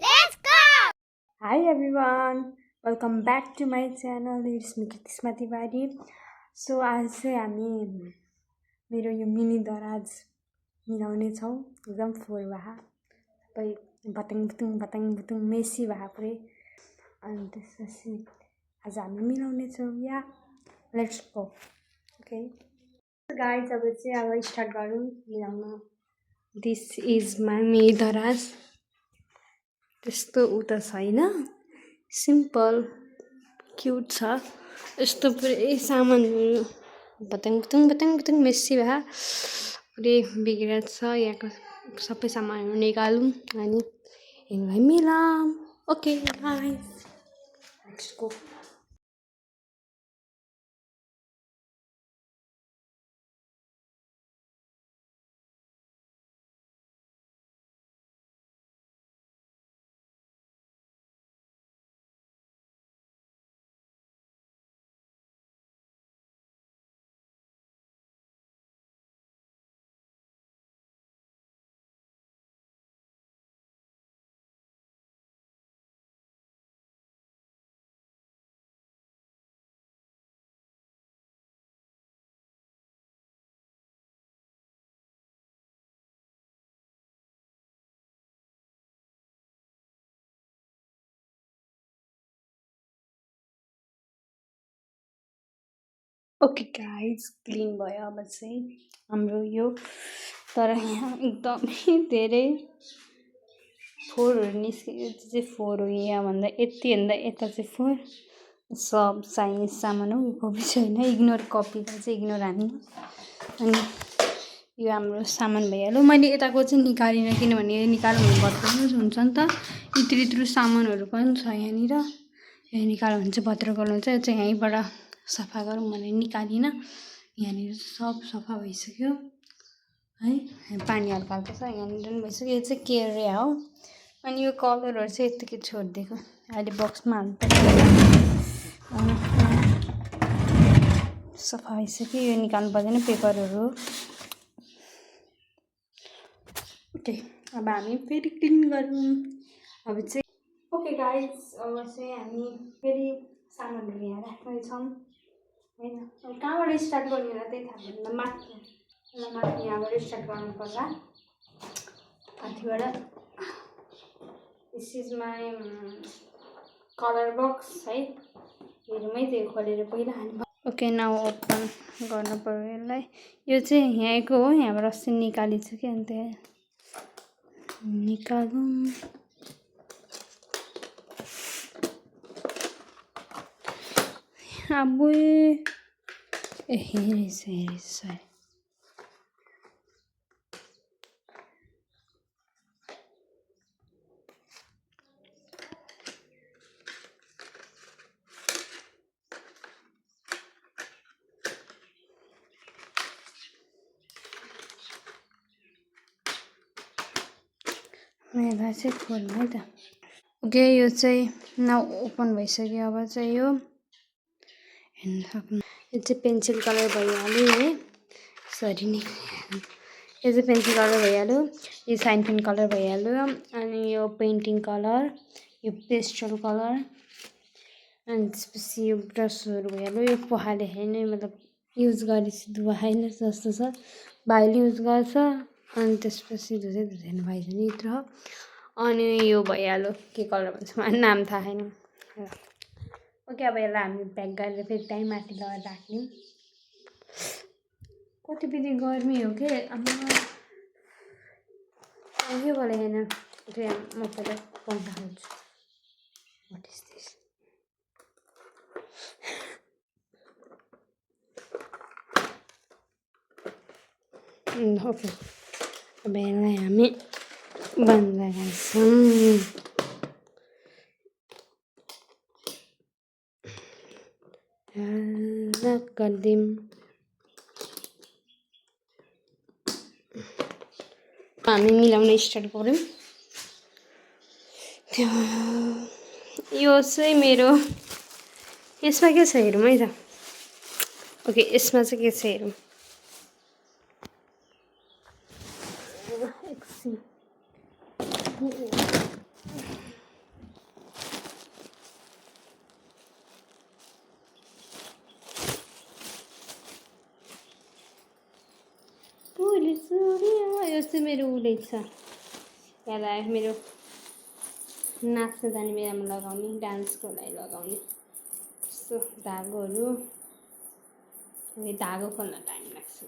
Let's go! Hi everyone, welcome back to my channel. It's me Kritisma Tiwari. So आज चाहिँ हामी मेरो यो मिनी दराज मिलाउने छौँ एकदम फोहोर भए सबै बटाङ बुटुङ मेसी भए पुरै अनि त्यसपछि आज हामी मिलाउने छौँ या लेट्स गो ओके गाइज अब चाहिँ अब स्टार्ट गरौँ मिलाउन दिस इज माई मिनी दराज त्यस्तो उ त छैन सिम्पल क्युट छ यस्तो पुरै सामानहरू बटाङ मेसी भए पुरै बिग्रेको छ यहाँको सबै सामानहरू निकालौँ अनि यसलाई मिलाऊँ okay guys let's go okay guys clean भयो अब चाहिँ हाम्रो यो तर यहाँ एकदमै धेरै फोहोरहरू निस्केको चाहिँ फोहोर हो यहाँभन्दा यतिभन्दा यता चाहिँ फोहोर सब चाहिने सामान हो कपी छैन इग्नोर कपीलाई चाहिँ इग्नोर हान्नु अनि यो हाम्रो सामान भइहाल्यो मैले यताको चाहिँ निकालिनँ किनभने निकाल्नु भद्र हुन्छ नि त इत्रु सामानहरू पनि छ यहाँनिर यो निकाल्यो भने चाहिँ भद्र गर्नु हुन्छ यो चाहिँ यहीँबाट सफा गरौँ भनेर निकालिनँ यहाँनिर सब सफा भइसक्यो है पानी हल्का हल्का छ यहाँनिर पनि भइसक्यो यो चाहिँ केरिया हो अनि यो कलरहरू चाहिँ यत्तिकै छोडिदिएको अहिले बक्समा हाल्नु सफा भइसक्यो यो निकाल्नु पर्दैन पेपरहरू ओके अब हामी फेरि क्लिन गरौँ अब चाहिँ ओके गाइज अब चाहिँ हामी फेरि सामानहरू यहाँ राख्नेछौँ होइन अब कहाँबाट स्टार्ट गर्ने होला त्यही थाहा भएन माथि यहाँबाट स्टार्ट गर्नु पर्ला माथिबाट this is my colour box है हेरौँ त्यो खोलेर पहिला हाल्नु ओके नाउ ओपन गर्नु पर्यो यसलाई यो चाहिँ यहाँको हो यहाँबाट अस्ति निकालिछु कि अन्त निकालौँ अब हेरेछ सरी यसलाई चाहिँ खोल्नु है त ओके यो चाहिँ नाउ ओपन भइसक्यो अब चाहिँ यो हेर्नु सक्नु यो चाहिँ पेन्सिल कलर भइहाल्यो है सरी नि यो चाहिँ पेन्सिल कलर भइहाल्यो यो साइन पेन कलर भइहाल्यो अनि यो पेन्टिङ कलर यो पेस्टल कलर अनि त्यसपछि यो ब्रसहरू भइहाल्यो यो पखाले होइन मतलब युज गरेपछि धुवा होइन जस्तो छ भाइले युज गर्छ अनि त्यसपछि धुँदैन भाइ पनि यत्रो अनि यो भइहाल्यो के कलर भन्छ मलाई नाम थाहा छैन ओके अब यसलाई हामी प्याक गरेर फेरि टाइम माथि लगेर राख्ने कति बित्ति गर्मी हो कि आमा यो वाला होइन म पहिला पङ्खा खोल्छु वाट इज दिस ओके अब यसलाई हामी बन्द गर्छौँ गरिदिउँ हामी मिलाउन स्टार्ट गऱ्यौँ यो चाहिँ मेरो यसमा के छ हेरौँ है त ओके यसमा चाहिँ के छ हेरौँ एकछिन रहेछ याद आयो मेरो नाच्न जाने बेलामा लगाउने डान्सको लागि लगाउने यस्तो धागोहरू धागो खोल्न टाइम लाग्छ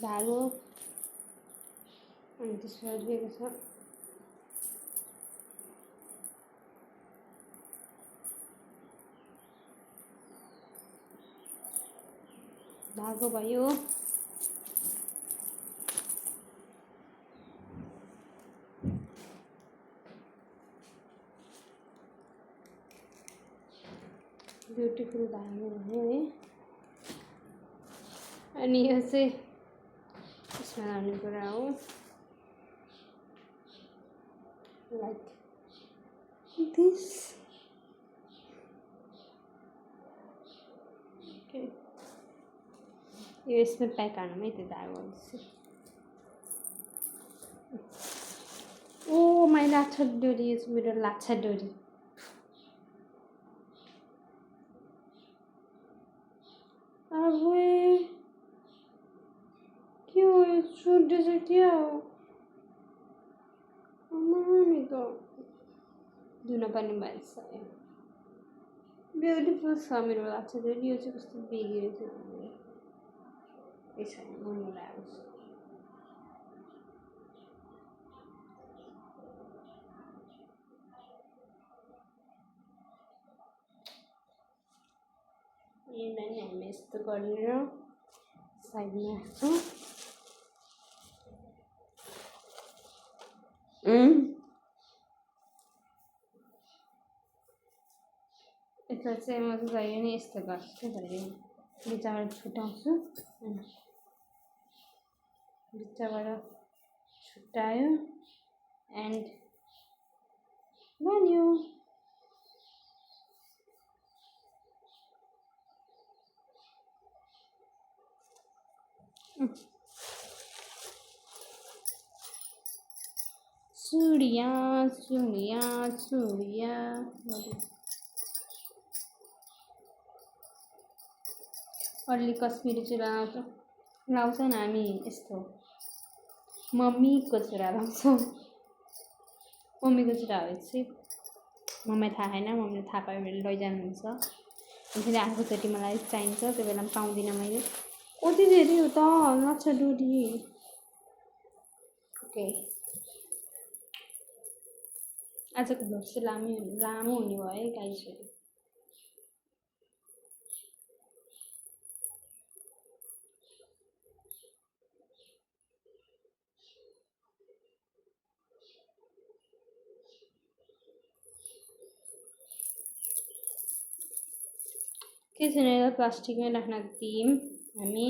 धागो अनि त्यसबाट दिएको छ धागो भयो ब्युटिफुल धागो भयो है अनि यो चाहिँ यसमा लाउने कुरा हो लाइक दिस यो यसमा प्याक हाल्नुमै त्यो धागो ओ माइ लाछा डोरी यो चाहिँ मेरो लाछा डोरी अब के हो यो छुट्टै चाहिँ क्या हो आमामी त धुन पर्ने भएछ ब्युटिफुल छ मेरो लाछा डोरी यो चाहिँ कस्तो बिग्रियो थियो यसरी मन लाग्छ यसलाई हामी यस्तो गरेर साइडमा राख्छौँ यसलाई चाहिँ म चाहिँ जहिले नै यस्तो गर्छु जहिले बिचबाट छुट्याउँछु बिचबाट छुट्यायो एन्ड बन्यो चुडिया चुडिया चुडिया अरूले कश्मीरी चुरा लाउँछन् हामी यस्तो मम्मीको चुरा लाउँछौँ मम्मीको चुरा हो चाहिँ मम्मीलाई थाहा छैन मम्मीले थाहा पायो भने लैजानुहुन्छ फेरि अर्कोचोटि मलाई चाहिन्छ त्यो बेला पनि पाउँदिनँ मैले कति धेरै हो त लाछा डोरी ओके आजको भ्लग चाहिँ लामो हुने भयो है गाइसहरू के छैन प्लास्टिकमै राख्न दियौँ हामी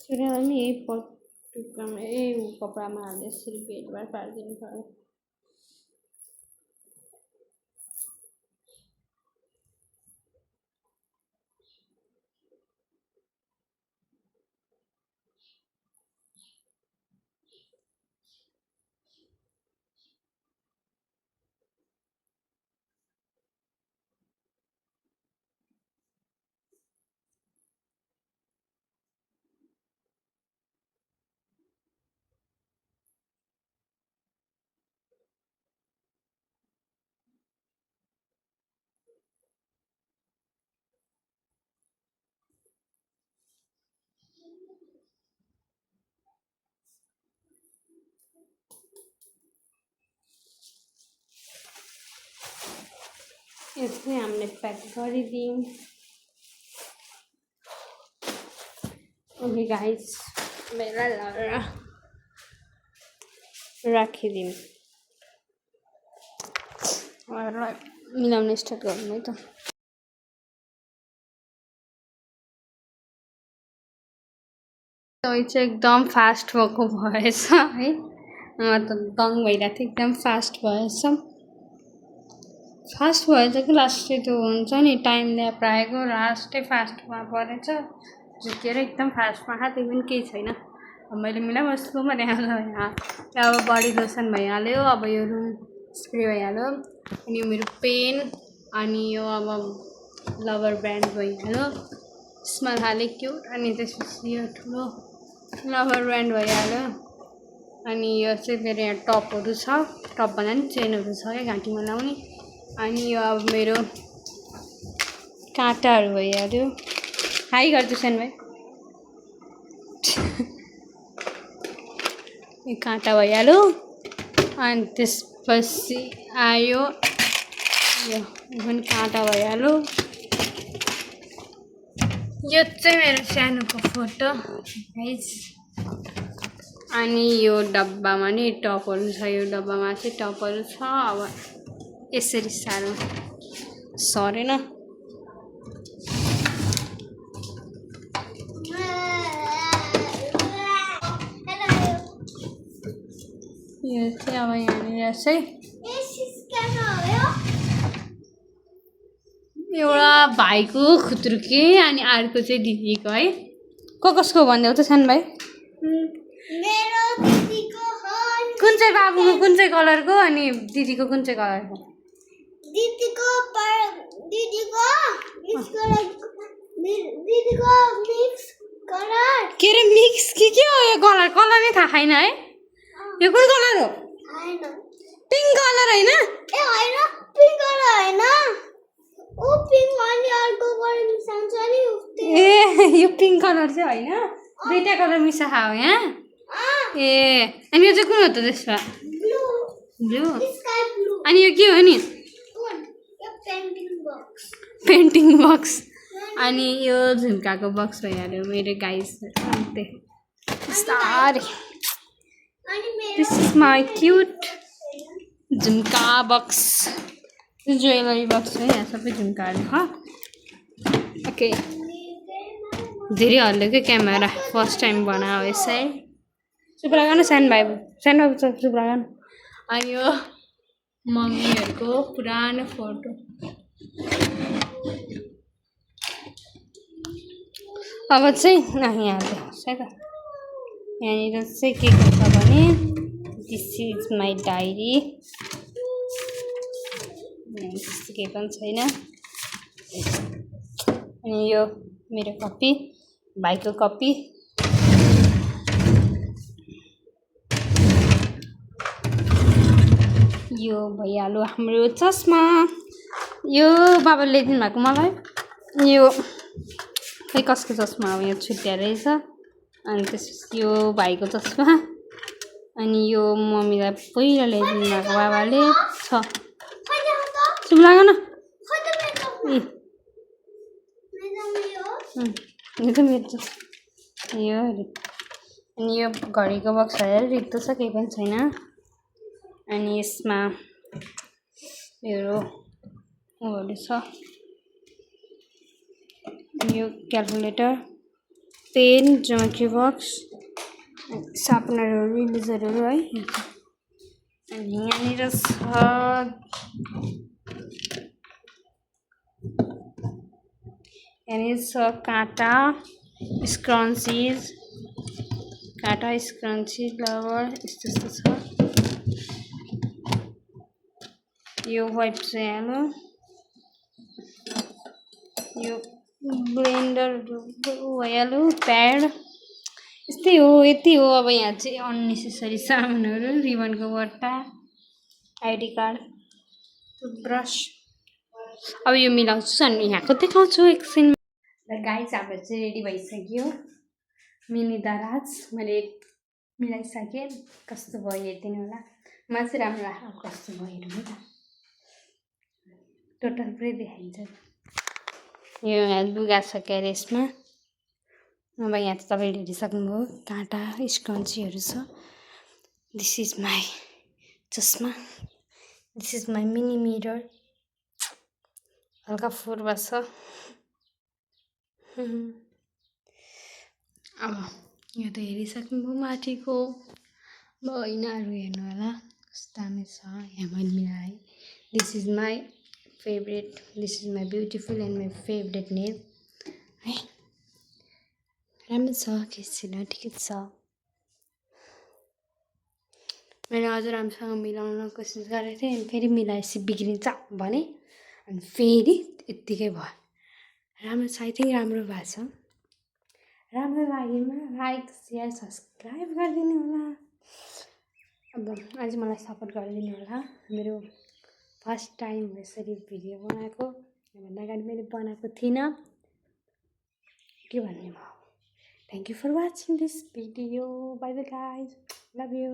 सुनेर नि यही टुक्रामा यही कपडामा हालेर यसरी बेडबाट पारिदिनु पर्यो यो चाहिँ हामीले प्याक गरिदियौँ ओके गाइस मेला लगेर राखिदिउँ मिलाउन स्टार्ट गरौँ है त चाहिँ एकदम फास्ट भएको भएछ है म त दङ भइरहेको थियो एकदम फास्ट भएछ फास्ट भएछ कि लास्टै त्यो हुन्छ नि टाइम ल्याप राखेको लास्टै फास्टमा परेछ झुकेर एकदम फास्टमा त्यही पनि केही छैन अब मैले मिलाइबस्छु भने यहाँ अब बडी लोसन भइहाल्यो, अब यो रुम स्प्रे भइहाल्यो, अनि यो मेरो पेन, अनि यो अब लभर ब्रान्ड भइहाल्यो, स्मेल हाले क्युट, अनि त्यसपछि यो ठुलो लभर ब्रान्ड भइहाल्यो, अनि यो चाहिँ मेरो यहाँ टपहरू छ, टप भन्दा नि चेनहरू छ क्या घाँटीमा लाउने, अनि यो अब मेरो काँटाहरू भइहाल्यो। हाई गर्छु सन भाइ। यो काँटा भइहाल्यो, अनि त्यसपछि आयो यो पनि काँटा भइहाल्यो। यो चाहिँ मेरो सानोको फोटो गाइस, अनि यो डब्बामा नि टपहरू छ, यो डब्बामा चाहिँ टपहरू छ। अब यसरी साह्रो सरेन। यो चाहिँ अब यहाँनिर चाहिँ एउटा भाइको खुत्रुके, अनि अर्को चाहिँ दिदीको है। कसको भनिदेऊ त सानो भाइ? मेरो दिदीको हो। कुन चाहिँ बाबुको कुन चाहिँ कलरको, अनि दिदीको कुन चाहिँ कलरको? दिदीको मिक्स कलर। के रे मिक्स के हो यो कलर? कलर नै थाहा छैन है। यो कुन कलर हो? हैन। पिङ्क कलर हैन? ए हैन, पिङ्क कलर हैन। ओ पिङ्क अनि अर्को कलर मिसाउँछ नि। ए यो पिङ्क कलर चाहिँ हैन, दुईटा कलर मिसा हो यहाँ। ए अनि यो चाहिँ कुन हो त त्यसमा? ब्लू। ब्लू। Sky blue. अनि यो के हो नि? यो पेन्टिङ बक्स। Painting box. अनि यो झुम्काको बक्स भइहाल्यो मेरो गाइस। बिस्तारै। This is my cute jhumka box, jewellery box है, यहाँ सबै झुम्काहरू छ। ओके, धेरै हल्यो क्या क्यामेरा, फर्स्ट टाइम बनायो यसै। चुप लाग न सानो भाइ, सानो बाबु चुप लाग न। अनि यो मम्मीहरूको पुरानो फोटो। अब चाहिँ यहाँ है त, यहाँनिर चाहिँ के गर्छ भने दिस इज माई डायरी, त्यस्तो केही पनि छैन। अनि यो मेरो कपी, भाइको कपी, यो भइहाल्यो हाम्रो चस्मा। यो बाबाले ल्याइदिनु भएको मलाई, यो खै कसको चस्मा हो, यहाँ छुट्या रहेछ। अनि त्यसपछि यो भाइको चस्मा, अनि यो मम्मीलाई पहिला ल्याइदिनु भएको बाबाले छ। चुप लाग न। यो त मेरो चस्मा यो। अनि यो घडीको बक्स हेरेर रित्तो छ, केही पनि छैन। अनि यसमा मेरो उयोहरू छ, यो क्यालकुलेटर, पेन, ज्योमेट्री बक्स, सार्पनरहरू, इरेजरहरू है। अनि यहाँनिर छ काँटा, स्क्रन्चिज, काँटा, स्क्रन्चिज, लबर, यस्तो यस्तो छ। यो वाइप चाहिँ हाल्नु, यो ब्लेन्डर भइहाल्यो, प्याड, यस्तै हो, यति हो। अब यहाँ चाहिँ अननेसेसरी सामानहरू, रिबनको बट्टा, आइडी कार्ड, टुथब्रस। अब यो मिलाउँछु अनि यहाँको देखाउँछु एकछिन। गाइस हाम्रो चाहिँ रेडी भइसक्यो, मिनी दराज मैले मिलाइसकेँ। कस्तो भयो हेरिदिनु होला, मलाई चाहिँ राम्रो लाग्यो। कस्तो भयो हेर्नु त, टोटल पुरै देखाइन्छ। यो यहाँ लुगा छ क्यारेजमा। अब यहाँ त तपाईँले हेरिसक्नुभयो, काँटा, स्क्रन्चीहरू छ। दिस इज माई चस्मा, this is my mini mirror, हल्का फुर्बा छ। अब यो त हेरिसक्नुभयो माथिको, अब ऐनाहरू हेर्नु होला कस्तो दामी छ। यहाँ मैले मिलाएँ। This is my favourite, this is my beautiful and my favourite nail है। राम्रो छ, केही छैन, ठिकै छ। मैले अझ राम्रोसँग मिलाउन कोसिस गरेको थिएँ अनि फेरि मिलाएपछि बिग्रिन्छ भने अनि फेरि यत्तिकै भयो राम्रो छ आई थिङ्क राम्रो भएको छ राम्रो लागेमा लाइक सेयर सब्सक्राइब गरिदिनु होला अब अझै मलाई सपोर्ट गरिदिनु होला मेरो फर्स्ट टाइम हो यसरी भिडियो बनाएको योभन्दा अगाडि मैले बनाएको थिइनँ के भन्ने म thank you for watching this video bye bye guys love you